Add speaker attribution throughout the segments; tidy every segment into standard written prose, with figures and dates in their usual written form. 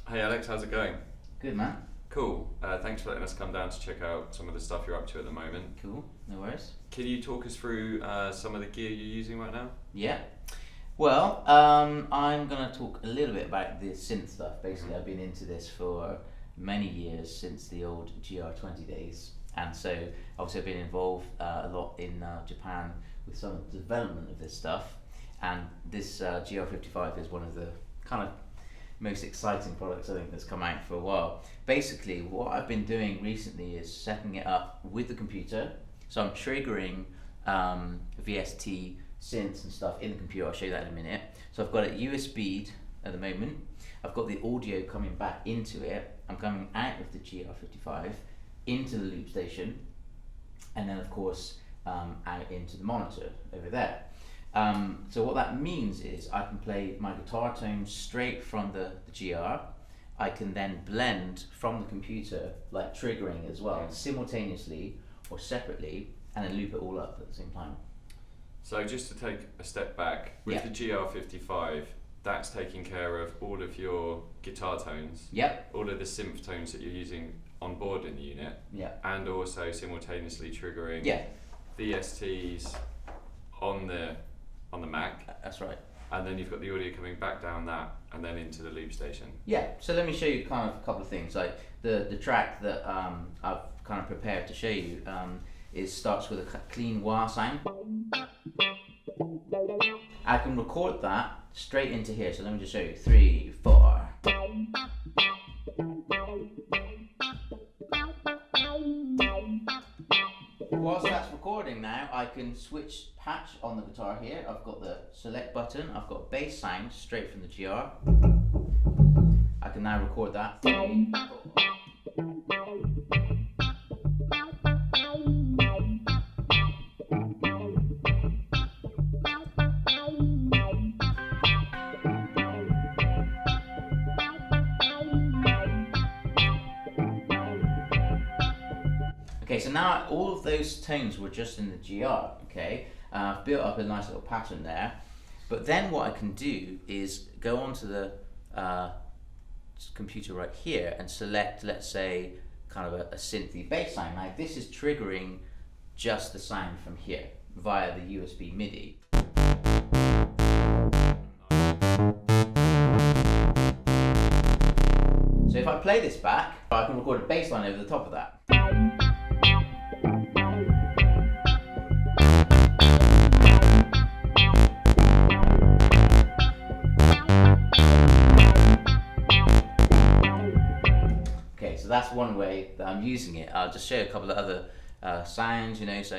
Speaker 1: Hey Alex, how's it going?
Speaker 2: Good, man.
Speaker 1: Cool. Thanks for letting us come down to check out some of the stuff you're up to at the moment.
Speaker 2: Cool, no worries.
Speaker 1: Can you talk us through some of the gear you're using right now?
Speaker 2: Yeah. Well, I'm going to talk a little bit about the synth stuff. Basically, I've been into this for many years, since the old GR-20 days. And so, obviously, I've been involved a lot in Japan with some of the development of this stuff. And this GR-55 is one of the kind of most exciting products I think that's come out for a while. Basically, what I've been doing recently is setting it up with the computer. So I'm triggering VST synths and stuff in the computer. I'll show you that in a minute. So I've got it USB'd at the moment. I've got the audio coming back into it. I'm coming out of the GR-55 into the loop station, and then of course out into the monitor over there. So what that means is I can play my guitar tones straight from the GR. I can then blend from the computer, like triggering as well, simultaneously or separately, and then loop it all up at the same time.
Speaker 1: So just to take a step back, with the GR-55, that's taking care of all of your guitar tones, all of the synth tones that you're using on board in the unit, and also simultaneously triggering VSTs on the Mac.
Speaker 2: That's right.
Speaker 1: And then you've got the audio coming back down that and then into the loop station.
Speaker 2: Yeah, so let me show you kind of a couple of things. Like the track that I've kind of prepared to show you starts with a clean wah sound. I can record that straight into here, so let me just show you. 3, 4. Whilst that's recording now, I can switch patch on the guitar here. I've got the select button, I've got bass sound straight from the GR. I can now record that. 3, 4. Okay, so now all of those tones were just in the GR, okay? I've built up a nice little pattern there. But then what I can do is go onto the computer right here and select, let's say, kind of a synthy bass sound. Now this is triggering just the sound from here via the USB MIDI. So if I play this back, I can record a bass line over the top of that. That's one way that I'm using it. I'll just show you a couple of other sounds, you know, so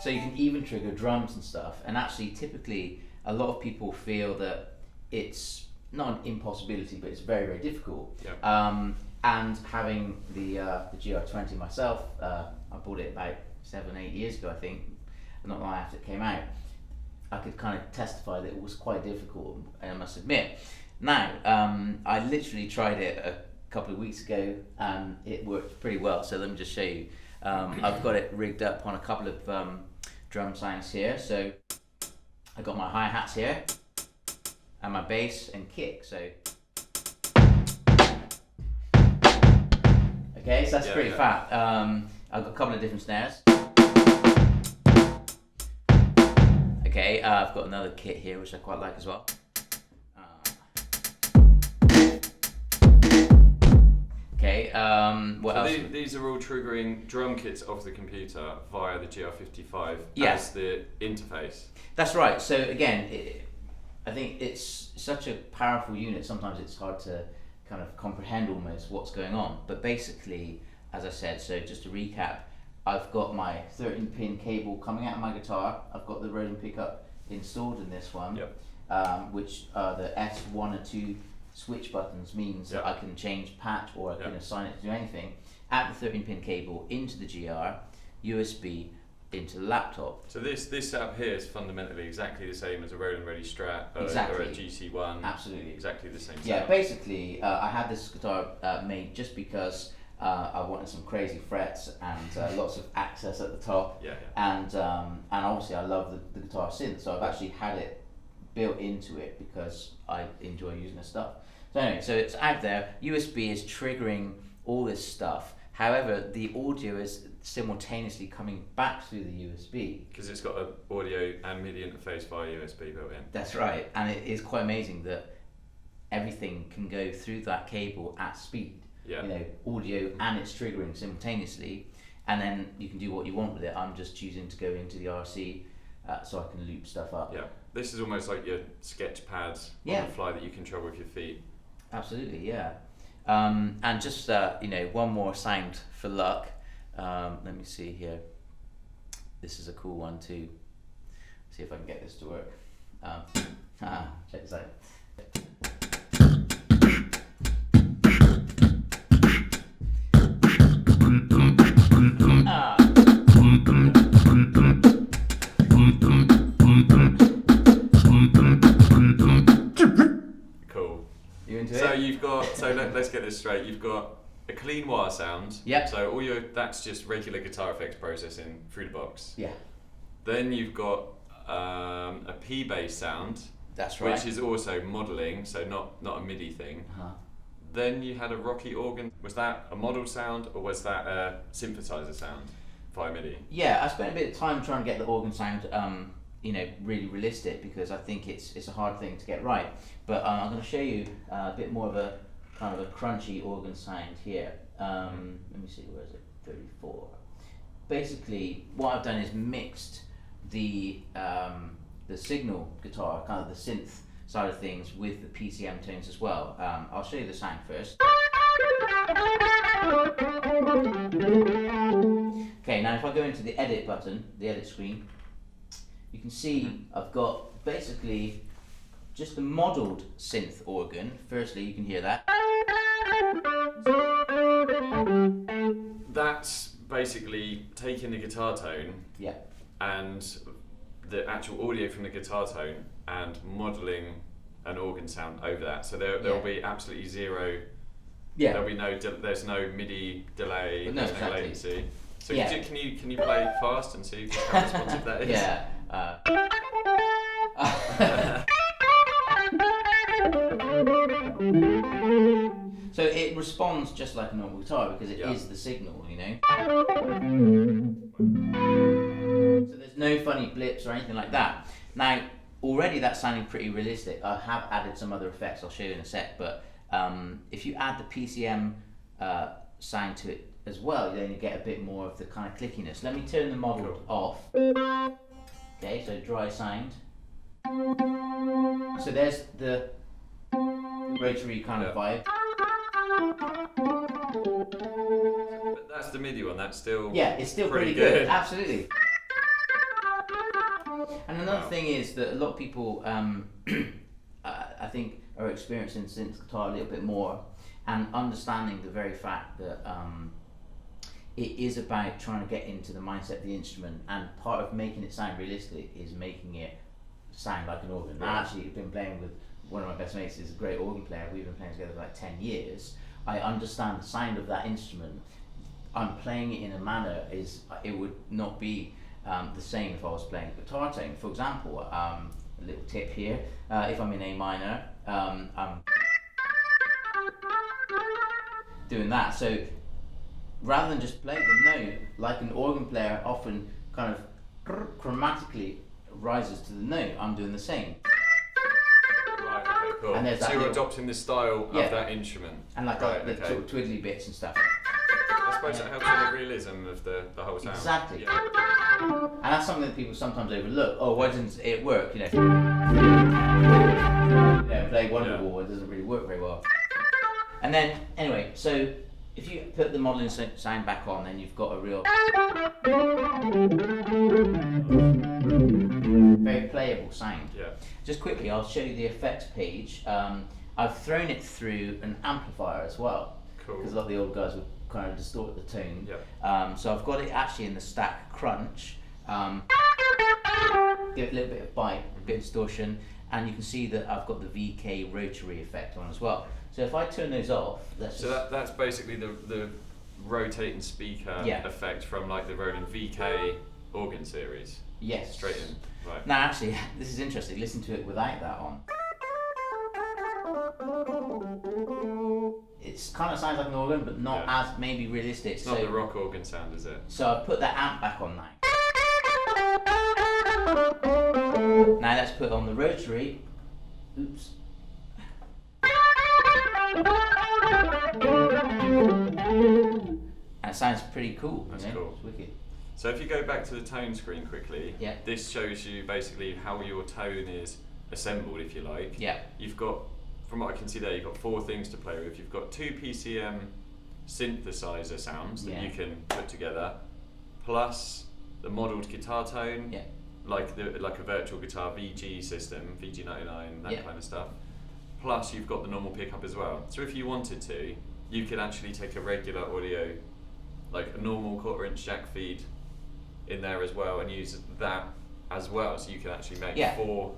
Speaker 2: you can even trigger drums and stuff. And actually, typically, a lot of people feel that it's not an impossibility, but it's very, very difficult. And having the GR-20 myself, I bought it about 7-8 years ago, I think, not long after it came out. I could kind of testify that it was quite difficult, I must admit. Now, I literally tried it a couple of weeks ago and it worked pretty well, so let me just show you. I've got it rigged up on a couple of drum sounds here. So I got my hi-hats here and my bass and kick. So okay, so that's pretty fat. I've got a couple of different snares. Okay, I've got another kit here which I quite like as well. Okay, what else?
Speaker 1: These are all triggering drum kits off the computer via the GR-55 as the interface.
Speaker 2: That's right. So again, I think it's such a powerful unit, sometimes it's hard to kind of comprehend almost what's going on. But basically, as I said, so just to recap, I've got my 13-pin cable coming out of my guitar. I've got the Roland pickup installed in this one, which are the S1 and 2 switch buttons means that I can change patch or I can assign it to do anything. Add the 13-pin cable into the GR, USB into the laptop.
Speaker 1: So this setup here is fundamentally exactly the same as a Roland Ready Strat or a GC1.
Speaker 2: Absolutely.
Speaker 1: Exactly the same setup.
Speaker 2: Yeah, basically I had this guitar made just because I wanted some crazy frets and lots of access at the top. And obviously I love the guitar synth, so I've actually had it built into it because I enjoy using the stuff. So anyway, so it's out there. USB is triggering all this stuff. However, the audio is simultaneously coming back through the USB.
Speaker 1: Because it's got an audio and MIDI interface via USB built in.
Speaker 2: That's right, and it is quite amazing that everything can go through that cable at speed.
Speaker 1: Yeah.
Speaker 2: You know, audio and it's triggering simultaneously, and then you can do what you want with it. I'm just choosing to go into the RC so I can loop stuff up.
Speaker 1: Yeah, this is almost like your sketch pads on the fly that you control with your feet.
Speaker 2: Absolutely, yeah. And just you know, one more sound for luck. Let me see here. This is a cool one too. See if I can get this to work. Check this out.
Speaker 1: Cool.
Speaker 2: You into
Speaker 1: so
Speaker 2: it?
Speaker 1: you've got, let's get this straight. You've got a clean wire sound.
Speaker 2: Yep.
Speaker 1: So that's just regular guitar effects processing through the box.
Speaker 2: Yeah.
Speaker 1: Then you've got a P bass sound.
Speaker 2: That's right.
Speaker 1: Which is also modelling, so not a MIDI thing. Then you had a rocky organ. Was that a model sound or was that a synthesizer sound via MIDI?
Speaker 2: Yeah, I spent a bit of time trying to get the organ sound, you know, really realistic because I think it's a hard thing to get right. But I'm going to show you a bit more of a kind of a crunchy organ sound here. Let me see, where is it? 34. Basically, what I've done is mixed the signal guitar, kind of the synth side of things, with the PCM tones as well. I'll show you the sound first. Okay, now if I go into the edit button, the edit screen, you can see I've got basically just the modelled synth organ. Firstly, you can hear that.
Speaker 1: That's basically taking the guitar tone and the actual audio from the guitar tone and modelling an organ sound over that. So there'll be absolutely zero. Yeah. There'll be there's no MIDI delay.
Speaker 2: No,
Speaker 1: there's no latency. So can you play fast and see how responsive that is?
Speaker 2: Yeah. So it responds just like a normal guitar because it is the signal, you know. So there's no funny blips or anything like that. Now, already that's sounding pretty realistic. I have added some other effects I'll show you in a sec, but if you add the PCM sound to it as well, then you get a bit more of the kind of clickiness. Let me turn the model off. Okay, so dry sound. So there's the rotary kind of vibe.
Speaker 1: But that's the MIDI one, that's still
Speaker 2: it's still pretty good. Absolutely. And another thing is that a lot of people I think are experiencing synth guitar a little bit more and understanding the very fact that it is about trying to get into the mindset of the instrument, and part of making it sound realistic is making it sound like an organ. I actually have been playing with one of my best mates, who's a great organ player. We've been playing together for like 10 years. I understand the sound of that instrument. I'm playing it in a manner it would not be the same if I was playing a guitar tone. For example, a little tip here, if I'm in A minor, I'm doing that. So rather than just play the note, like an organ player often kind of chromatically rises to the note, I'm doing the same.
Speaker 1: Right, okay, cool. And so you're adopting the style of that instrument.
Speaker 2: And like the sort of twiddly bits and stuff.
Speaker 1: I suppose that helps with the realism of the whole sound.
Speaker 2: Exactly. Yeah. And that's something that people sometimes overlook. Oh, why doesn't it work? You know, play Wonderwall, it doesn't really work very well. And then, anyway, so if you put the modelling sound back on, then you've got a real, very playable sound. Yeah. Just quickly, I'll show you the effects page. I've thrown it through an amplifier as well. Cool. Because a lot of the old guys would kind of distort the tone. Yep. So I've got it actually in the stack crunch. Give it a little bit of bite, a bit of distortion, and you can see that I've got the VK rotary effect on as well. So if I turn those off,
Speaker 1: that's basically the rotating speaker effect from like the Roland VK organ series.
Speaker 2: Yes.
Speaker 1: Straight in. Right.
Speaker 2: Now, actually, this is interesting. Listen to it without that on. It kind of sounds like an organ, but not as maybe realistic.
Speaker 1: It's not the rock organ sound, is it?
Speaker 2: So I've put that amp back on now. Now let's put on the rotary. Oops. And it sounds pretty cool.
Speaker 1: That's cool.
Speaker 2: It's wicked.
Speaker 1: So if you go back to the tone screen quickly,
Speaker 2: yeah.
Speaker 1: This shows you basically how your tone is assembled, if you like.
Speaker 2: Yeah.
Speaker 1: You've got, from what I can see there, you've got 4 things to play with. You've got 2 PCM synthesizer sounds that you can put together, plus the modelled guitar tone, like a virtual guitar VG system, VG99, that kind of stuff. Plus you've got the normal pickup as well. So if you wanted to, you could actually take a regular audio, like a normal 1/4" jack feed in there as well, and use that as well. So you can actually make 4.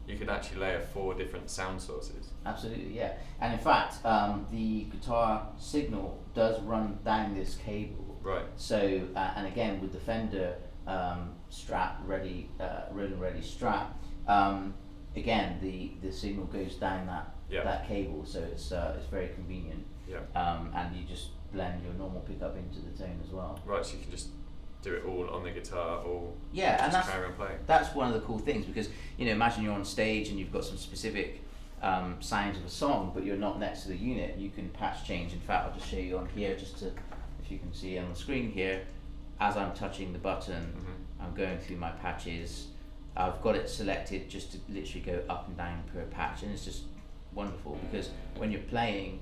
Speaker 1: You could actually layer 4 different sound sources.
Speaker 2: Absolutely, yeah. And in fact, the guitar signal does run down this cable.
Speaker 1: Right.
Speaker 2: So, and again, with the Fender strap, Roland Ready strap, again, the signal goes down that cable, so it's very convenient.
Speaker 1: Yeah.
Speaker 2: And you just blend your normal pickup into the tone as well.
Speaker 1: Right, so you can just do it all on the guitar, or
Speaker 2: and
Speaker 1: just carry on playing.
Speaker 2: That's one of the cool things, because imagine you're on stage and you've got some specific sounds of a song, but you're not next to the unit. You can patch change. In fact, I'll just show you on here, just to, if you can see on the screen here, as I'm touching the button, I'm going through my patches. I've got it selected just to literally go up and down per patch, and it's just wonderful, because when you're playing,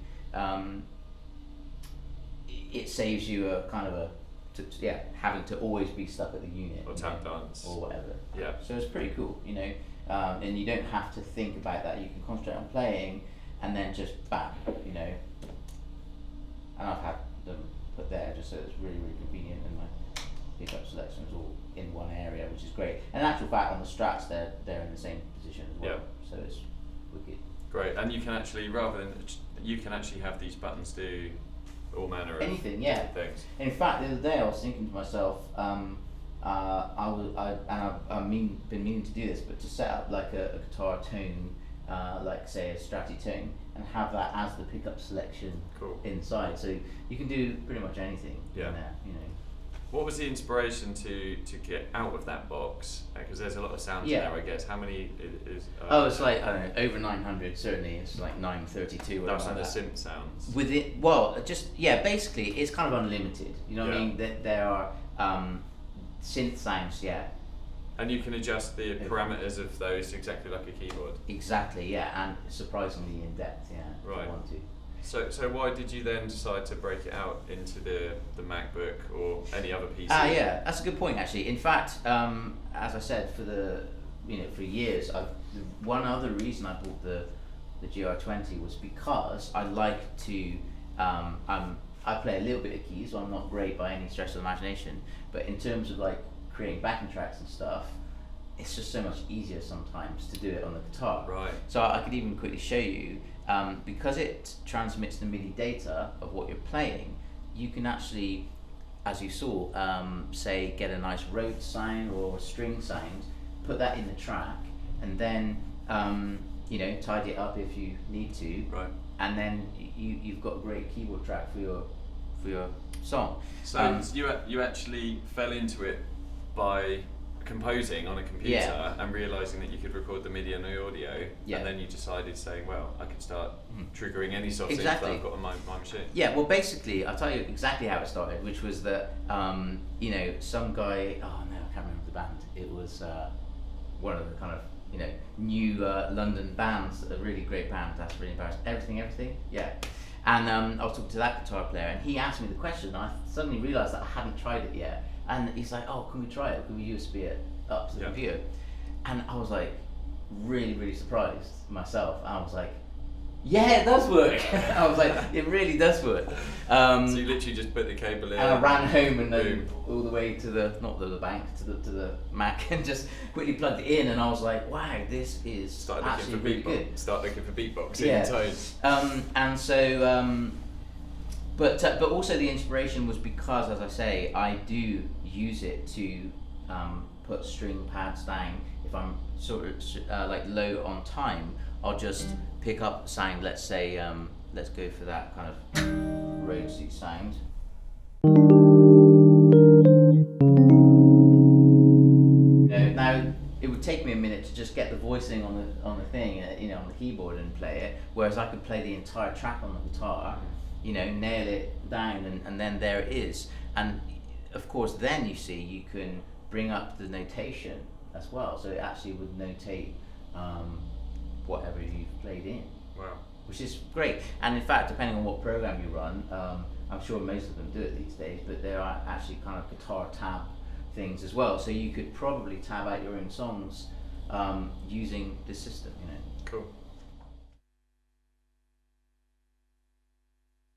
Speaker 2: it saves you a kind of having to always be stuck at the unit,
Speaker 1: or tap dance
Speaker 2: or whatever.
Speaker 1: Yeah.
Speaker 2: So it's pretty cool, and you don't have to think about that. You can concentrate on playing, and then just bam, And I've had them put there just so it's really, really convenient, and my pickup selection is all in one area, which is great. And in actual fact, on the Strats, they're in the same position as well.
Speaker 1: Yeah.
Speaker 2: So it's wicked.
Speaker 1: Great, and you can actually, have these buttons do all manner of
Speaker 2: anything,
Speaker 1: things.
Speaker 2: In fact, the other day I was thinking to myself, I've been meaning to do this, but to set up like a guitar tone, like say a Stratty tone, and have that as the pickup selection inside. So you can do pretty much anything in there,
Speaker 1: What was the inspiration to get out of that box? Because there's a lot of sounds in there, I guess. How many is?
Speaker 2: It's like, I don't know, over 900 certainly. It's like 932.
Speaker 1: That's like the synth sounds.
Speaker 2: With it, basically it's kind of unlimited. You know what I mean? There are synth sounds,
Speaker 1: And you can adjust the parameters of those exactly like a keyboard.
Speaker 2: Exactly, and surprisingly in depth,
Speaker 1: Right.
Speaker 2: If you want to.
Speaker 1: So why did you then decide to break it out into the MacBook or any other PC?
Speaker 2: That's a good point actually. In fact, as I said, for years, one other reason I bought the GR20 was because I like to. I play a little bit of keys, so I'm not great by any stretch of the imagination. But in terms of like creating backing tracks and stuff, it's just so much easier sometimes to do it on the guitar.
Speaker 1: Right.
Speaker 2: So I could even quickly show you. Because it transmits the MIDI data of what you're playing, you can actually, as you saw, say get a nice Rhodes sound or a string sound, put that in the track, and then tidy it up if you need to,
Speaker 1: right? And
Speaker 2: then you've got a great keyboard track for your song.
Speaker 1: So you actually fell into it by composing on a computer and realizing that you could record the MIDI and the audio, and then you decided saying, well, I could start triggering any soft synth that I've got on my machine.
Speaker 2: Yeah, well basically I'll tell you exactly how it started, which was that some guy, I can't remember the band, it was one of the kind of new London bands, a really great band, that's really embarrassing, everything, and I was talking to that guitar player, and he asked me the question, and I suddenly realized that I hadn't tried it yet. And he's like, oh, can we try it? Can we USB it up to the computer? And I was like, really, really surprised myself. I was like, yeah, it does work. I was like, it really does work.
Speaker 1: So you literally just put the cable in.
Speaker 2: And I ran home and then all the way to not the bank, to the Mac, and just quickly plugged it in. And I was like, wow, this is actually really good.
Speaker 1: Start looking for beatbox in tones.
Speaker 2: And so, but also the inspiration was because, as I say, I do use it to put string pads down. If I'm sort of like low on time, I'll just pick up a sound. Let's say, let's go for that kind of Rhodesy sound. Now it would take me a minute to just get the voicing on the thing, you know, on the keyboard and play it. Whereas I could play the entire track on the guitar, you know, nail it down, and then there it is. And of course, then you see you can bring up the notation as well, so it actually would notate whatever you've played in.
Speaker 1: Wow.
Speaker 2: Which is great. And in fact, depending on what program you run, I'm sure most of them do it these days, but there are actually kind of guitar tab things as well. So you could probably tab out your own songs using this system, you know.
Speaker 1: Cool.